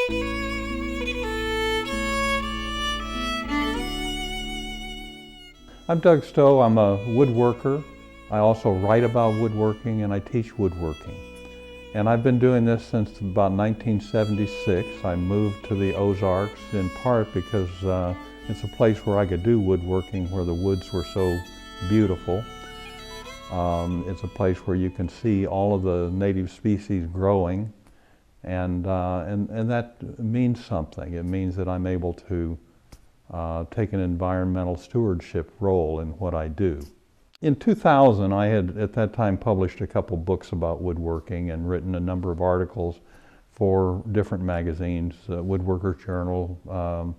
I'm Doug Stowe. I'm a woodworker. I also write about woodworking and I teach woodworking. And I've been doing this since about 1976. I moved to the Ozarks in part because it's a place where I could do woodworking where the woods were so beautiful. It's a place where you can see all of the native species growing, and that means something. It means that I'm able to take an environmental stewardship role in what I do. In 2000, I had at that time published a couple books about woodworking and written a number of articles for different magazines, Woodworker's Journal,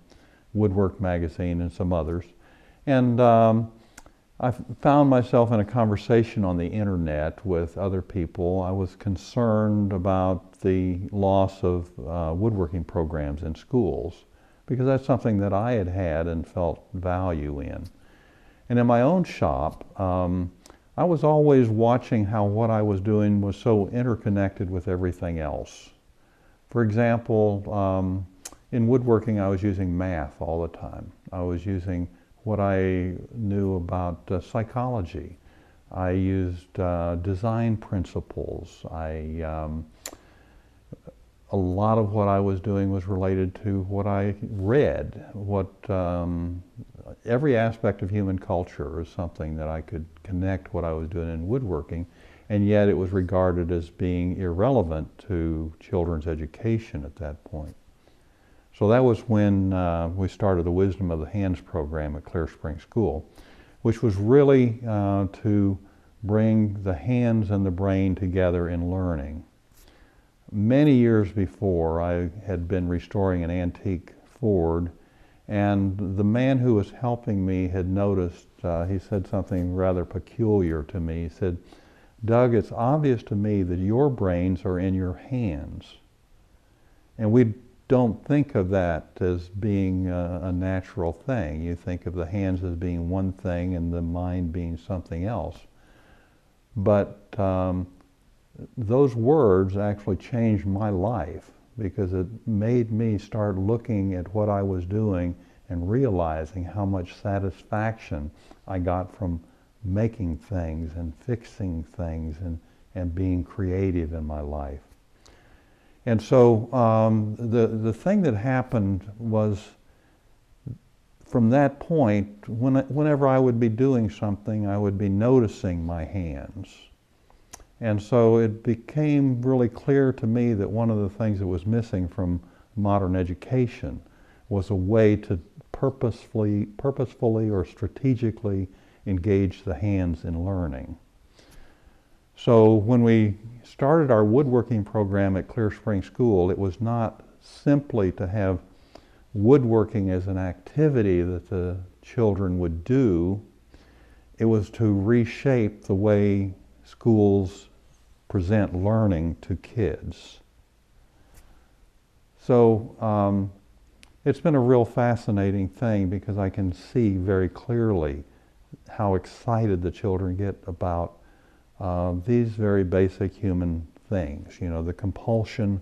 Woodwork Magazine, and some others. And I found myself in a conversation on the internet with other people. I was concerned about the loss of woodworking programs in schools, because that's something that I had had and felt value in. And in my own shop, I was always watching how what I was doing was so interconnected with everything else. For example, in woodworking, I was using math all the time. I was using what I knew about psychology. I used design principles. A lot of what I was doing was related to what I read. Every aspect of human culture is something that I could connect what I was doing in woodworking, and yet it was regarded as being irrelevant to children's education at that point. So that was when we started the Wisdom of the Hands program at Clear Spring School, which was really to bring the hands and the brain together in learning. Many years before, I had been restoring an antique Ford, and the man who was helping me had noticed, he said something rather peculiar to me. He said, "Doug, it's obvious to me that your brains are in your hands." And we don't think of that as being a natural thing. You think of the hands as being one thing and the mind being something else. But those words actually changed my life, because it made me start looking at what I was doing and realizing how much satisfaction I got from making things and fixing things and being creative in my life. And so the thing that happened was, from that point, whenever I would be doing something, I would be noticing my hands. And so it became really clear to me that one of the things that was missing from modern education was a way to purposefully or strategically engage the hands in learning. So when we started our woodworking program at Clear Spring School, it was not simply to have woodworking as an activity that the children would do. It was to reshape the way schools present learning to kids. So it's been a real fascinating thing, because I can see very clearly how excited the children get about these very basic human things. You know, the compulsion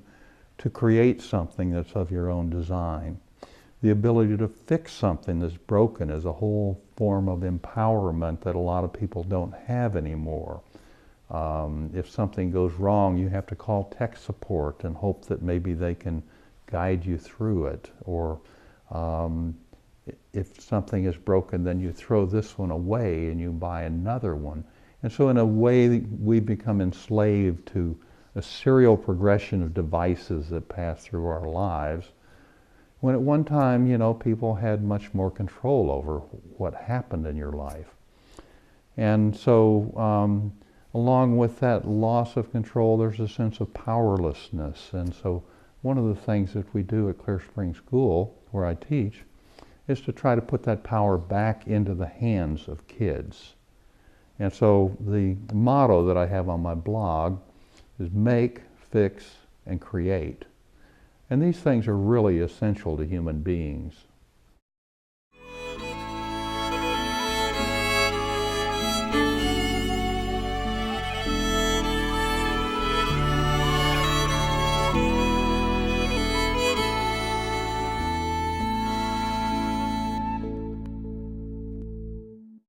to create something that's of your own design. The ability to fix something that's broken is a whole form of empowerment that a lot of people don't have anymore. If something goes wrong, you have to call tech support and hope that maybe they can guide you through it. Or if something is broken, then you throw this one away and you buy another one. And so in a way, we become enslaved to a serial progression of devices that pass through our lives, when at one time, you know, people had much more control over what happened in your life. And so along with that loss of control, there's a sense of powerlessness. And so one of the things that we do at Clear Spring School, where I teach, is to try to put that power back into the hands of kids. And so the motto that I have on my blog is make, fix, and create. And these things are really essential to human beings.